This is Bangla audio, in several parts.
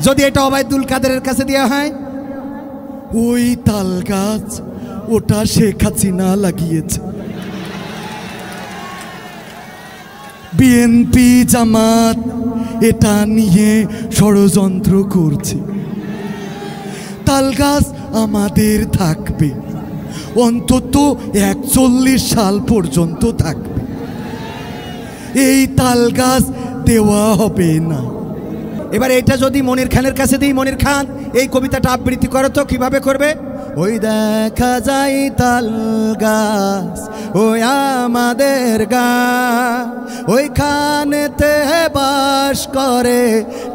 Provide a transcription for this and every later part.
যদি এটা ওবায়দুল কাদেরের কাছে দেওয়া হয়, ওই তাল গাছ ওটা শেখ হাসিনা লাগিয়েছে, বিএনপি জামাত এটা নিয়ে ষড়যন্ত্র করছে, তাল গাছ আমাদের থাকবে, অন্তত 41 সাল পর্যন্ত থাকবে, এই তাল গাছ দেওয়া হবে না। এবার এটা যদি মনির খানের কাছে দিই, মনির খান এই কবিতাটা আবৃত্তি করো তো, কিভাবে করবে? ওই দেখা যায় তাল গাছ ওই আমাদের গা, ওইখানেতে বাস করে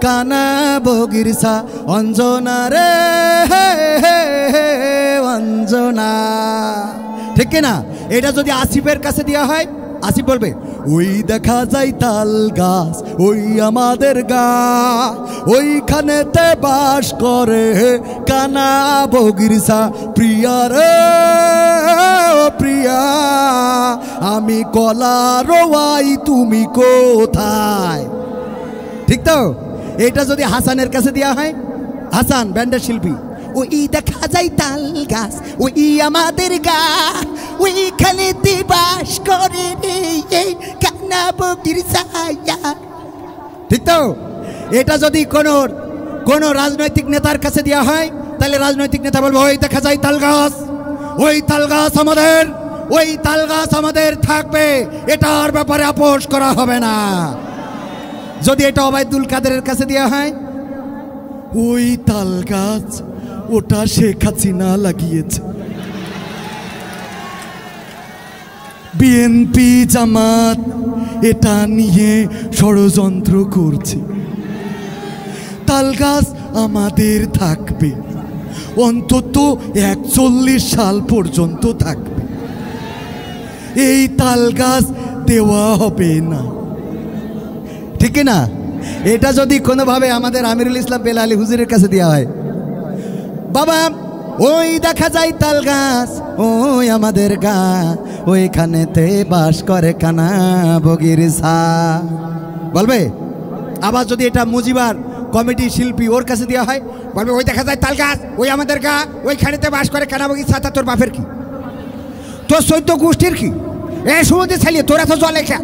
কানা বগিরসা অঞ্জনা রে অঞ্জনা। ঠিক না? এটা যদি আসিফের কাছে দেওয়া হয়, আসিফ বলবে ওই দেখা যায় তাল গাছ ওই আমাদের গা, ওইখানেতে বাস করে কানা বগিরসা প্রিয়া রে প্রিয়া, আমি কলা রোয়াই তুমি কোথায়। ঠিক তো? এটা যদি হাসানের কাছে দেওয়া হয়, হাসান ব্যান্ডের শিল্পী, ওই দেখা যায় তাল গাছ ওই আমাদের গা, ওইখানেতে বাস করে এই কানা বগিরসা। ঠিক তো? এটা যদি কোন রাজনৈতিক নেতার কাছে দেওয়া হয়, তাহলে রাজনৈতিক নেতা বলবো ওই দেখা যায় তাল গাছ, ওই তাল গাছ আমাদের, ওই তাল গাছ আমাদের থাকবে, এটার ব্যাপারে আপোষ করা হবে না। যদি এটা ওবায়দুল কাদেরের কাছে দেওয়া হয়, ওই তাল গাছ ওটা শেখ হাসিনা লাগিয়েছে, বিএনপি জামাত এটা নিয়ে ষড়যন্ত্র করছে, তাল গাছ আমাদের থাকবে, অন্তত 41 সাল পর্যন্ত থাকবে, এই তাল গাছ দেওয়া হবে না। ঠিক না? এটা যদি কোনোভাবে আমাদের আমিরুল ইসলাম বেলালি হুজুরের কাছে দেওয়া হয়, বাবা ওই দেখা যায় তাল গাছ ওই আমাদের গা, ওইখানেতে বাস করে কানা বগিরসা, বলবে। আবার যদি এটা মুজিবার কমিটি শিল্পী ওর কাছে দেওয়া হয়, বলবে ওই দেখা যায় তাল গাছ ওই আমাদের গা, ওইখানেতে বাস করে কানা বগিরসা। তা তোর বাপের কি? তোর 14 গোষ্ঠীর কি? এ সুমতি ছেলে, তোরা তো জলে খা।